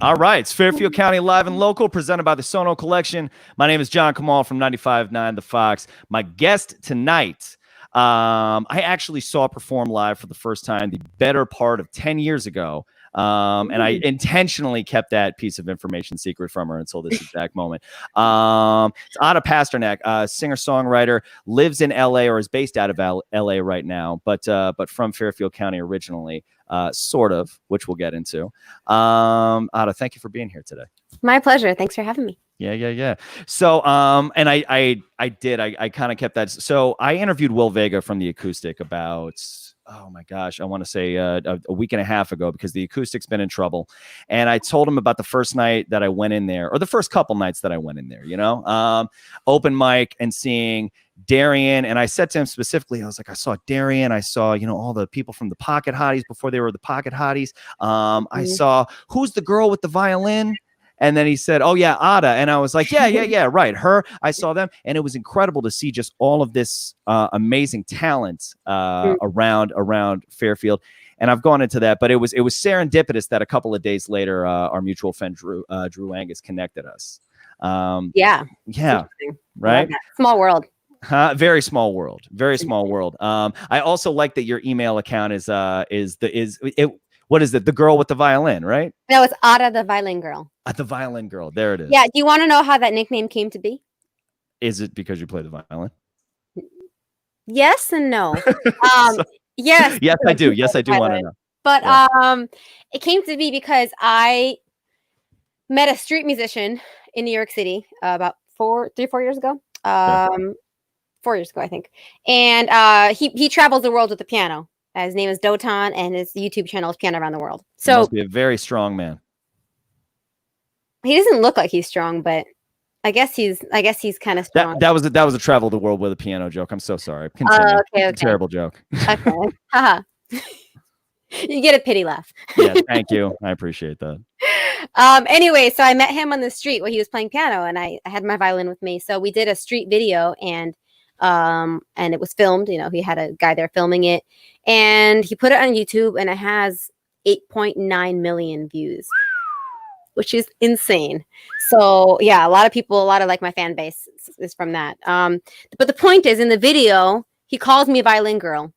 All right, it's Fairfield County Live and Local, presented by the Sono Collection. My name is John Kamal from 95.9 The Fox. My guest tonight, I actually saw perform live for the first time the better part of 10 years ago. And I intentionally kept that piece of information secret from her until this exact moment. It's Ada Pasternak, singer-songwriter, lives in LA or is based out of LA right now, but from Fairfield County originally, sort of, which we'll get into. Ada, thank you for being here today. My pleasure. Thanks for having me. Yeah. So, and I kind of kept that. So I interviewed Will Vega from The Acoustic about, oh my gosh, I want to say a week and a half ago, because The Acoustic's been in trouble. And I told him about the first night that I went in there, or the first couple nights that I went in there, open mic and seeing Darian. And I said to him specifically, I was like, I saw Darian. I saw, all the people from the Pocket Hotties before they were the Pocket Hotties. I saw, who's the girl with the violin? And then he said, oh, yeah, Ada. And I was like, yeah, right. Her. I saw them. And it was incredible to see just all of this amazing talent around Fairfield. And I've gone into that. But it was serendipitous that a couple of days later, our mutual friend, Drew Angus, connected us. Yeah. Right. Small world. Very small world. Very small world. I also like that your email account what is it? The girl with the violin, right? No, it's Ada, the violin girl. The violin girl. There it is. Yeah. Do you want to know how that nickname came to be? Is it because you play the violin? Yes and no. Yes. Yes, I do. Yes, I do want to know. But it came to be because I met a street musician in New York City about 4 years ago. 4 years ago, I think. And he travels the world with the piano. His name is Dotan, and his YouTube channel is Piano Around the World. So he must be a very strong man. He doesn't look like he's strong, but I guess he's kind of strong. That was a travel the world with a piano joke. I'm so sorry. Continue. Okay. Terrible joke. Okay. Haha. You get a pity laugh. Yeah, thank you. I appreciate that. Anyway, so I met him on the street while he was playing piano, and I had my violin with me. So we did a street video, and it was filmed. He had a guy there filming it, and he put it on YouTube, and it has 8.9 million views, which is insane. So yeah, a lot of like my fan base is from that. But the point is, in the video, he calls me a violin girl.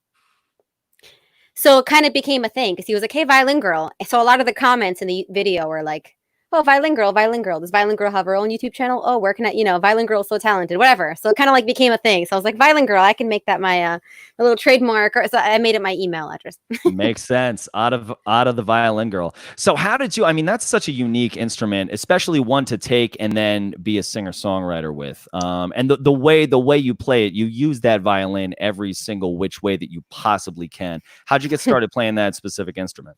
So it kind of became a thing because he was like, hey, violin girl. So a lot of the comments in the video were like, oh, violin girl. Does violin girl have her own YouTube channel? Oh, where can I, violin girl is so talented, whatever. So it kind of like became a thing. So I was like, violin girl, I can make that my little trademark. So I made it my email address. Makes sense. Out of the violin girl. So how did you, that's such a unique instrument, especially one to take and then be a singer-songwriter with. And the way you play it, you use that violin every single which way that you possibly can. How'd you get started playing that specific instrument?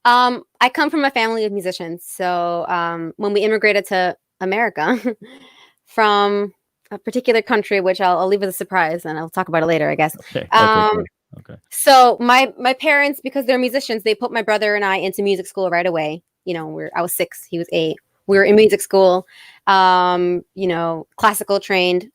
I come from a family of musicians. So when we immigrated to America from a particular country, which I'll leave as a surprise, and I'll talk about it later, I guess. Okay. Okay. So my parents, because they're musicians, they put my brother and I into music school right away. I was 6, he was 8. We were in music school, classical training.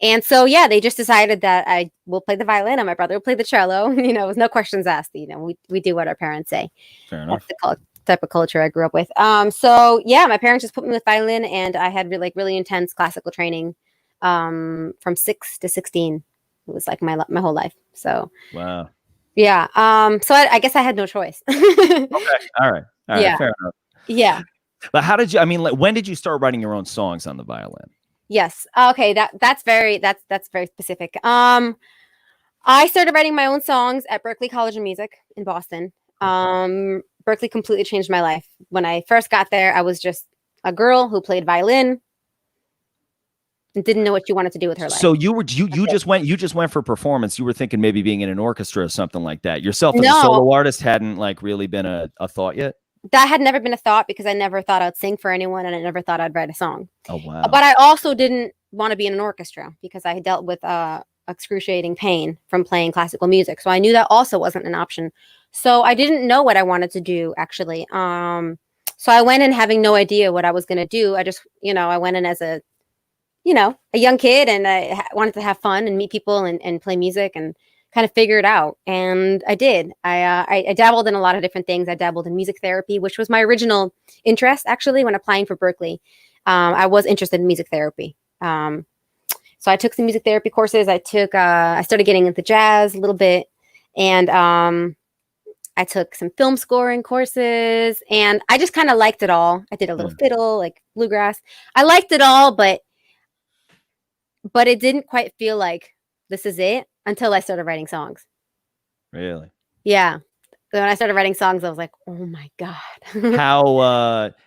And so, yeah, they just decided that I will play the violin and my brother will play the cello. With no questions asked. We do what our parents say. Fair enough. That's the type of culture I grew up with. So, yeah, my parents just put me with violin, and I had really intense classical training from 6 to 16. It was like my whole life. So, wow. Yeah. So I guess I had no choice. Okay. All right. Yeah. Fair enough. Yeah. But how did you? When did you start writing your own songs on the violin? Yes. Okay. That's very specific. I started writing my own songs at Berklee College of Music in Boston. Berklee completely changed my life. When I first got there, I was just a girl who played violin and didn't know what you wanted to do with her life. So you just went for performance. You were thinking maybe being in an orchestra or something like that. Yourself as a solo artist hadn't really been a thought yet? That had never been a thought because I never thought I'd sing for anyone, and I never thought I'd write a song. Oh, wow. But I also didn't want to be in an orchestra because I had dealt with excruciating pain from playing classical music. So I knew that also wasn't an option. So I didn't know what I wanted to do, actually. So I went in having no idea what I was going to do. I just, I went in as a young kid, and I wanted to have fun and meet people and play music and kind of figure it out. And I did. I dabbled in a lot of different things. I dabbled in music therapy, which was my original interest, actually, when applying for Berklee. I was interested in music therapy. So I took some music therapy courses. I started getting into jazz a little bit. And I took some film scoring courses. And I just kind of liked it all. I did a little fiddle, like bluegrass. I liked it all, but it didn't quite feel like this is it until I started writing songs. Really? Yeah. When I started writing songs, I was like, oh my God.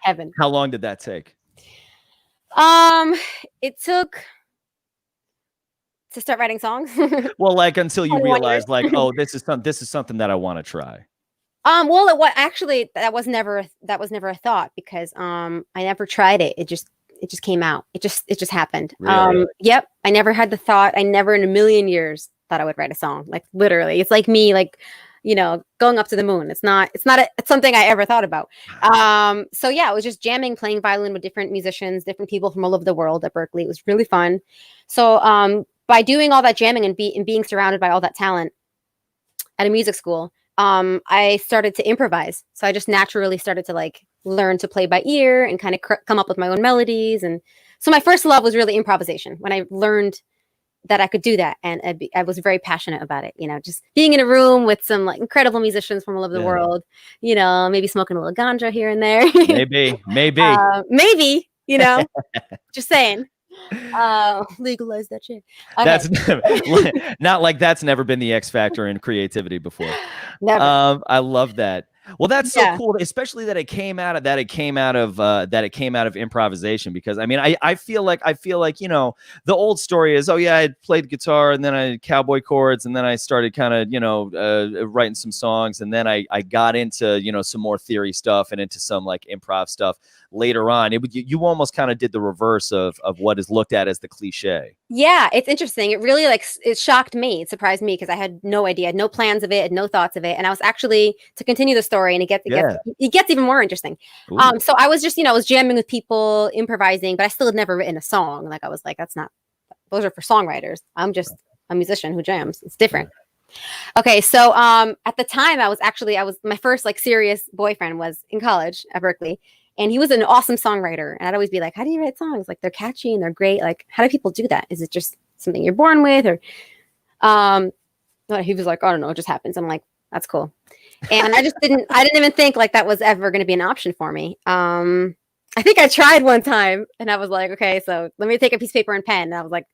Heaven. How long did that take? It took to start writing songs. Well, like until you realized like, oh, this is something that I want to try. Well, that was never a thought, because I never tried it. It just came out. It just happened. Really? Yep. I never had the thought. I never in a million years thought I would write a song. Like literally, it's like me, like, going up to the moon. It's something I ever thought about. So yeah, it was just jamming, playing violin with different musicians, different people from all over the world at Berklee. It was really fun. So, by doing all that jamming and being surrounded by all that talent at a music school, I started to improvise. So I just naturally started to like learn to play by ear and kind of come up with my own melodies. And so my first love was really improvisation, when I learned that I could do that. And I was very passionate about it, just being in a room with some like incredible musicians from all over the world, maybe smoking a little ganja here and there. Maybe, just saying. Legalize that shit. Okay. That's not like that's never been the X factor in creativity before. Never. I love that. Well, that's so cool, especially that it came out of improvisation, because I mean, I feel like, the old story is, oh yeah, I played guitar and then I had cowboy chords and then I started kind of, writing some songs, and then I got into, some more theory stuff and into some like improv stuff later on. You almost kind of did the reverse of what is looked at as the cliche. Yeah, it's interesting. It really it shocked me. It surprised me, because I had no idea, had no plans of it, had no thoughts of it. And I was actually, to continue the story, and it gets even more interesting. Ooh. So I was just, I was jamming with people, improvising, but I still had never written a song. Like I was like, those are for songwriters. I'm just a musician who jams. It's different. Okay, so at the time my first like serious boyfriend was in college at Berklee. And he was an awesome songwriter. And I'd always be like, how do you write songs? Like, they're catchy and they're great. Like, how do people do that? Is it just something you're born with? Or he was like, I don't know, it just happens. I'm like, that's cool. And I didn't even think like that was ever going to be an option for me. I think I tried one time and I was like, okay, so let me take a piece of paper and pen. And I was like,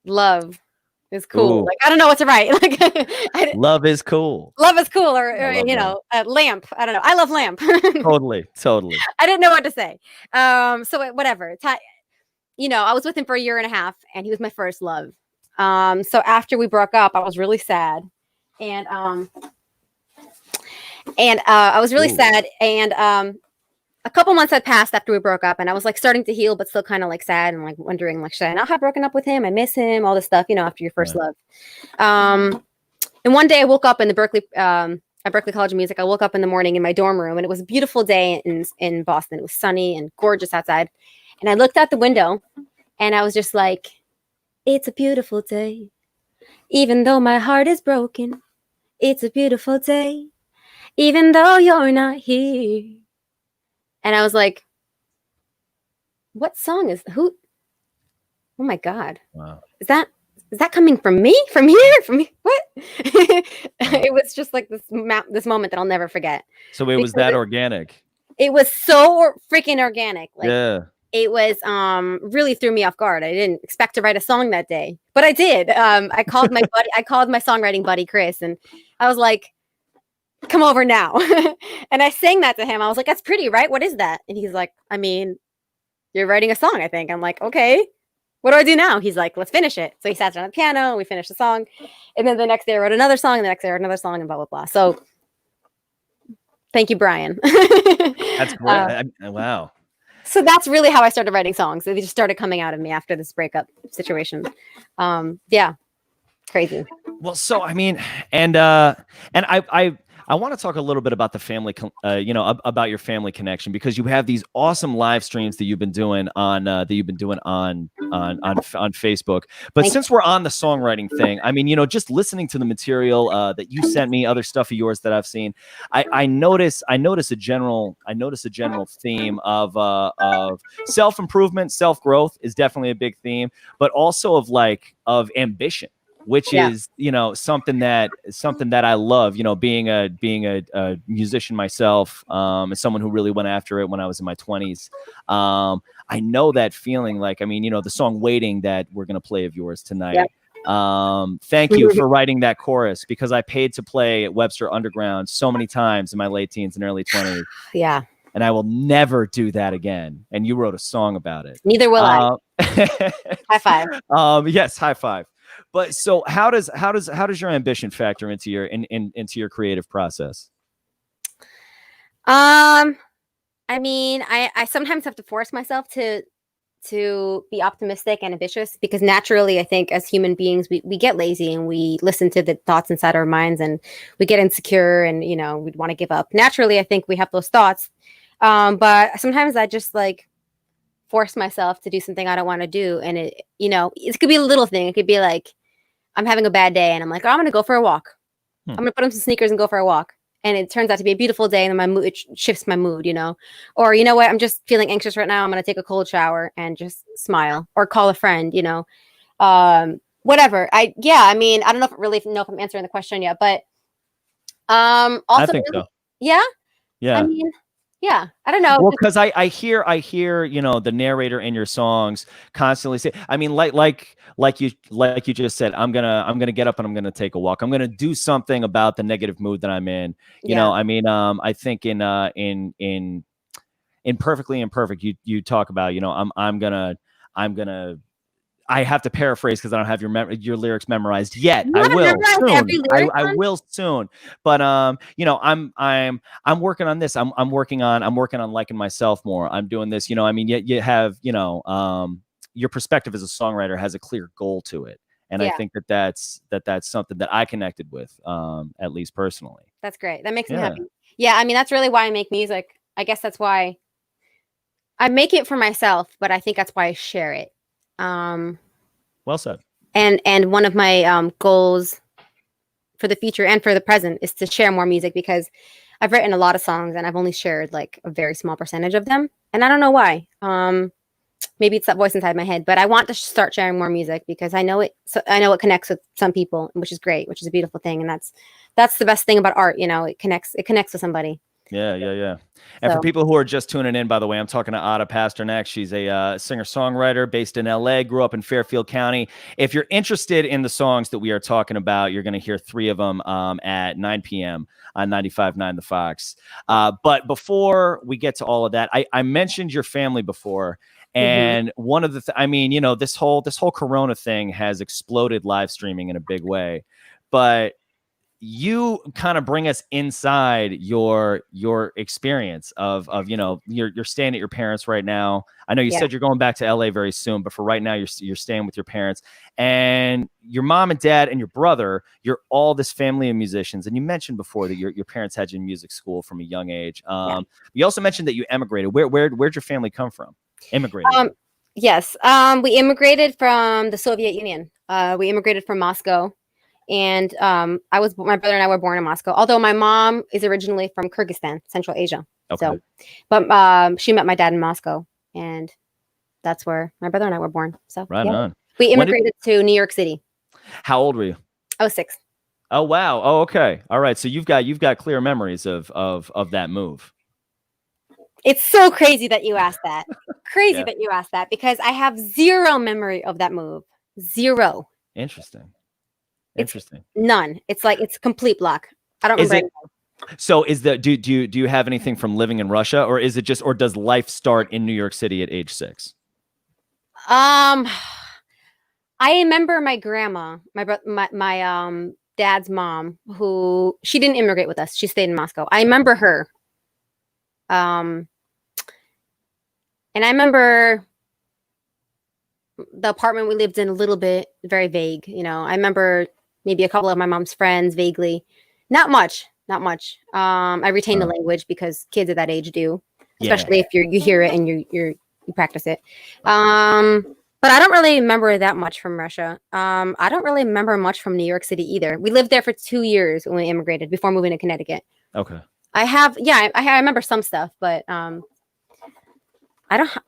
love is cool. Ooh. Like, I don't know what to write. Like, love is cool. Love is cool. Or lamp. I don't know. I love lamp. Totally. I didn't know what to say. So whatever. I was with him for a year and a half, and he was my first love. So after we broke up, I was really sad. And I was really sad. And a couple months had passed after we broke up, and I was like starting to heal, but still kind of like sad and like wondering, like, should I not have broken up with him? I miss him, all this stuff, after your first love. And one day I woke up in the Berklee, at Berklee College of Music. I woke up in the morning in my dorm room, and it was a beautiful day in Boston. It was sunny and gorgeous outside. And I looked out the window, and I was just like, it's a beautiful day. Even though my heart is broken, it's a beautiful day. Even though you're not here. And I was like, what song is who? Oh my God. Wow. Is that coming from me? From here? From me? What? It was just like this moment that I'll never forget. So it was that organic. It was so freaking organic. Like, yeah. It was really threw me off guard. I didn't expect to write a song that day, but I did. I called my songwriting buddy Chris, and I was like, come over now. And I sang that to him. I was like, that's pretty, right? What is that? And he's like, I mean, you're writing a song, I think. I'm like, okay, what do I do now? He's like, let's finish it. So he sat down on the piano, we finished the song. And then the next day I wrote another song, and the next day I wrote another song, and blah, blah, blah. So thank you, Brian. That's great. Wow. So that's really how I started writing songs. They just started coming out of me after this breakup situation. Yeah. Crazy. Well, so, I mean, and I want to talk a little bit about the family, about your family connection, because you have these awesome live streams that you've been doing on on Facebook. But Thank since we're on the songwriting thing, I mean, just listening to the material that you sent me, other stuff of yours that I've seen, I notice a general theme of self improvement, self growth is definitely a big theme, but also of ambition, which is something that I love, being a musician myself, as someone who really went after it when I was in my 20s. I know that feeling, like, I mean, the song Waiting that we're going to play of yours tonight. Thank you for writing that chorus, because I paid to play at Webster Underground so many times in my late teens and early 20s. Yeah. And I will never do that again. And you wrote a song about it. Neither will I. High five. Yes, high five. But so how does your ambition factor into into your creative process? I mean, I sometimes have to force myself to be optimistic and ambitious, because naturally, I think as human beings, we get lazy and we listen to the thoughts inside our minds, and we get insecure, and we'd want to give up. Naturally, I think we have those thoughts. But sometimes I just force myself to do something I don't want to do. And it could be a little thing. It could be like, I'm having a bad day and I'm like, oh, I'm going to go for a walk. I'm going to put on some sneakers and go for a walk. And it turns out to be a beautiful day, and it shifts my mood, or you know what, I'm just feeling anxious right now. I'm going to take a cold shower and just smile, or call a friend, whatever. I mean, I don't know if I'm answering the question yet, but also, I think so. Yeah. Yeah. I mean, yeah, I don't know. Well, because I hear the narrator in your songs constantly say, I mean, like you just said, I'm gonna get up and I'm gonna take a walk. I'm gonna do something about the negative mood that I'm in. I mean, I think in Perfectly Imperfect, you talk about, I'm gonna I have to paraphrase because I don't have your lyrics memorized yet. I will soon. I will soon. But I'm working on this. I'm working on liking myself more. I'm doing this. I mean, you have your perspective as a songwriter has a clear goal to it, and I think that's something that I connected with, at least personally. That's great. That makes me happy. Yeah, I mean, that's really why I make music. I guess that's why I make it for myself, but I think that's why I share it. Well said. And one of my goals for the future and for the present is to share more music, because I've written a lot of songs and I've only shared like a very small percentage of them, and I don't know why. Maybe it's that voice inside my head, but I want to start sharing more music because I know it connects with some people, which is great, which is a beautiful thing, and that's the best thing about art. It connects with somebody. Yeah. And for people who are just tuning in, by the way, I'm talking to Ada Pasternak. She's a singer-songwriter based in LA, grew up in Fairfield County. If you're interested in the songs that we are talking about, you're going to hear 3 of them at 9 p.m. on 95.9 The Fox. But before we get to all of that, I mentioned your family before. And one of the, I mean, this whole Corona thing has exploded live streaming in a big way, but you kind of bring us inside your experience of you're staying at your parents right now. I know you said you're going back to LA very soon, but for right now you're staying with your parents, and your mom and dad and your brother. You're all this family of musicians, and you mentioned before that your parents had you in music school from a young age. You also mentioned that you emigrated. Where'd your family come from? Immigrated. Yes. We immigrated from the Soviet Union. We immigrated from Moscow. And my brother and I were born in Moscow, although my mom is originally from Kyrgyzstan, Central Asia. Okay. So, but she met my dad in Moscow, and that's where my brother and I were born. So right on. We immigrated to New York City. How old were you? I was 6. Oh wow. Oh okay. All right. So you've got clear memories of that move. It's so crazy that you asked that. That you asked that, because I have zero memory of that move. Zero. Interesting. None. It's a complete block. I don't remember. So do you have anything from living in Russia, or is it just, or does life start in New York City at age 6? I remember my grandma, my dad's mom, who she didn't immigrate with us. She stayed in Moscow. I remember her. And I remember the apartment we lived in a little bit, very vague. I remember maybe a couple of my mom's friends vaguely, not much. not much. I retain the language because kids at that age do, Yeah. especially if you hear it and you practice it. But I don't really remember that much from Russia. I don't really remember much from New York City either. We lived there for 2 years when we immigrated before moving to Connecticut. Okay. I remember some stuff, but I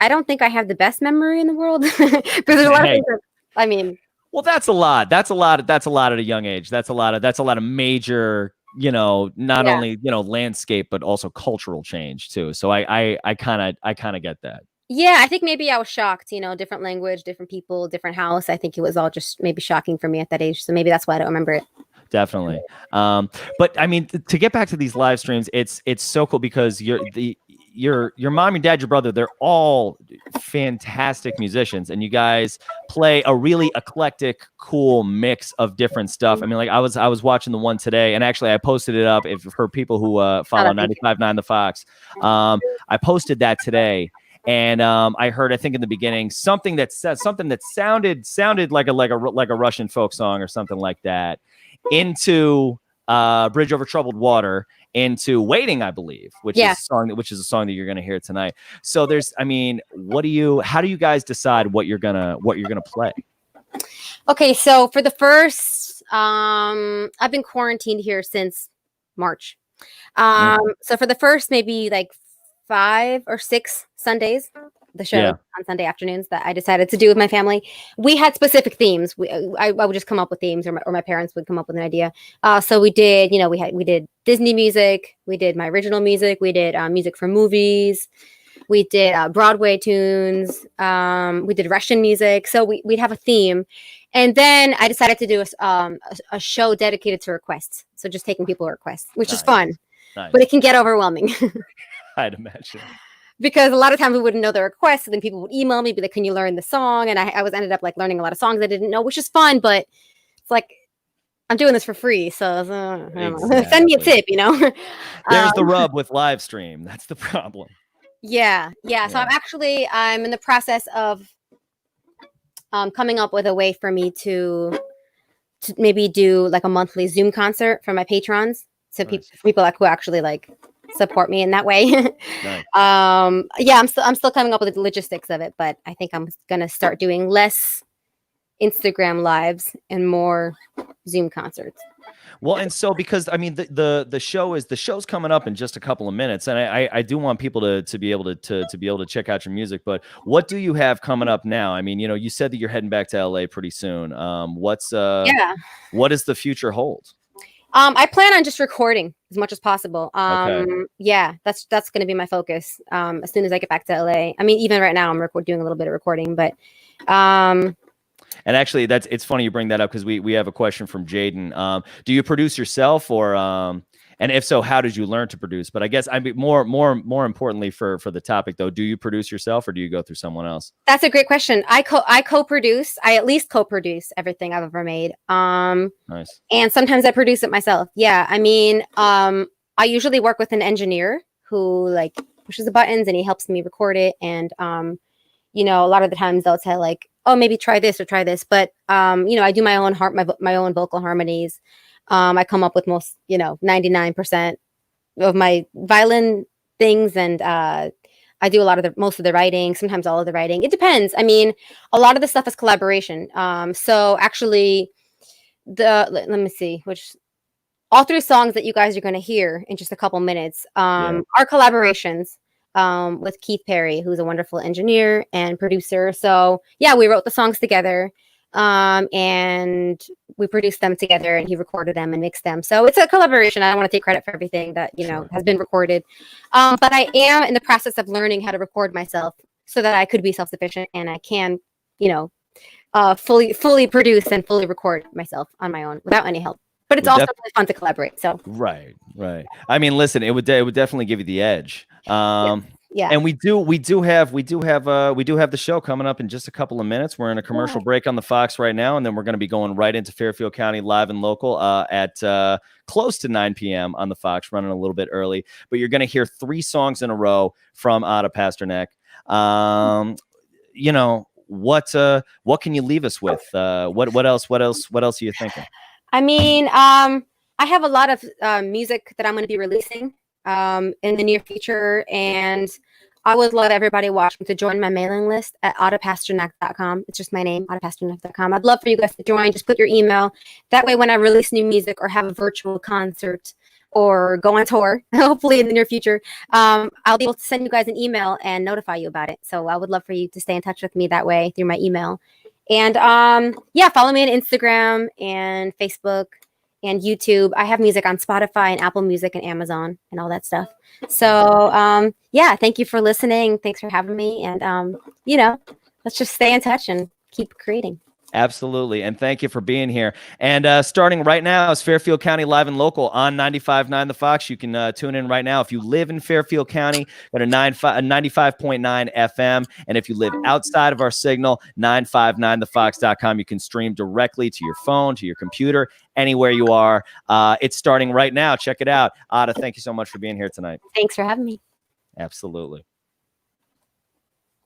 don't think I have the best memory in the world because there's a lot of things that, I mean. Well, that's a lot. That's a lot at a young age. That's a lot of major, not only, landscape, but also cultural change too. So I kind of get that. Yeah, I think maybe I was shocked, different language, different people, different house. I think it was all just maybe shocking for me at that age. So maybe that's why I don't remember it. Definitely. But I mean, to get back to these live streams, it's so cool because your mom, your dad, your brother, they're all fantastic musicians, and you guys play a really eclectic, cool mix of different stuff. I mean, like I was watching the one today, and actually I posted it up for people who follow 95.9 The Fox. I posted that today. And I heard, I think in the beginning, something that sounded like a Russian folk song or something like that, into Bridge Over Troubled Water, into Waiting, I believe, which is a song that you're gonna hear tonight. So how do you guys decide what you're gonna play? Okay, so for the first, I've been quarantined here since March. So for the first maybe like 5 or 6 Sundays, the show on Sunday afternoons that I decided to do with my family, we had specific themes. I would just come up with themes, or my parents would come up with an idea. So we did, we did Disney music, we did my original music, we did music for movies, we did Broadway tunes, we did Russian music. So we'd have a theme, and then I decided to do a show dedicated to requests. So just taking people requests, which is fun, but it can get overwhelming. I'd imagine. Because a lot of times we wouldn't know the requests, and then people would email me, be like, "Can you learn the song?" And I ended up like learning a lot of songs I didn't know, which is fun, but it's like I'm doing this for free, so send me a tip, There's the rub with live stream. That's the problem. Yeah. So I'm in the process of coming up with a way for me to maybe do like a monthly Zoom concert for my patrons, so people like who actually like support me in that way. Nice. I'm still coming up with the logistics of it, but I think I'm gonna start doing less Instagram lives and more Zoom concerts. Well, and so because I mean the show's coming up in just a couple of minutes, and I do want people to be able to check out your music. But what do you have coming up now? I mean, you said that you're heading back to LA pretty soon. What does the future hold? I plan on just recording as much as possible. Okay. Yeah, that's going to be my focus. As soon as I get back to LA. I mean, even right now I'm doing a little bit of recording, but and actually it's funny you bring that up, because we have a question from Jaden. Do you produce yourself, or and if so, how did you learn to produce? But I guess more importantly for the topic though, do you produce yourself, or do you go through someone else? That's a great question. I co-produce. I at least co-produce everything I've ever made. Nice. And sometimes I produce it myself. Yeah. I mean, I usually work with an engineer who like pushes the buttons and he helps me record it. And a lot of the times they'll tell like, oh, maybe try this or try this. But I do my own vocal harmonies. I come up with most, 99% of my violin things, and I do most of the writing, sometimes all of the writing. It depends. I mean, a lot of the stuff is collaboration. So actually, let me see, all 3 songs that you guys are going to hear in just a couple minutes are collaborations with Keith Perry, who's a wonderful engineer and producer. So yeah, we wrote the songs together. And we produced them together, and he recorded them and mixed them. So it's a collaboration. I don't want to take credit for everything that, has been recorded. But I am in the process of learning how to record myself so that I could be self-sufficient, and I can, fully produce and fully record myself on my own without any help. But it's also really fun to collaborate. So right. I mean, listen, it would definitely give you the edge. Yeah. And we do have the show coming up in just a couple of minutes. We're in a commercial break on the Fox right now, and then we're going to be going right into Fairfield County live and local at close to 9 p.m. on the Fox, running a little bit early. But you're going to hear 3 songs in a row from Ada Pasternak. What can you leave us with? What else are you thinking? I mean, I have a lot of music that I'm going to be releasing in the near future, and I would love everybody watching to join my mailing list at adapasternak.com. It's just my name, adapasternak.com. I'd love for you guys to join. Just put your email. That way, when I release new music or have a virtual concert or go on tour, hopefully in the near future, I'll be able to send you guys an email and notify you about it. So I would love for you to stay in touch with me that way through my email. And yeah, follow me on Instagram and Facebook and YouTube. I have music on Spotify and Apple Music and Amazon and all that stuff. So yeah, thank you for listening. Thanks for having me. And you know, let's just stay in touch and keep creating. Absolutely. And thank you for being here. And starting right now is Fairfield County Live and Local on 95.9 The Fox. You can tune in right now. If you live in Fairfield County, go to 95.9 FM. And if you live outside of our signal, 959thefox.com. You can stream directly to your phone, to your computer, anywhere you are. It's starting right now. Check it out. Ada, thank you so much for being here tonight. Thanks for having me. Absolutely.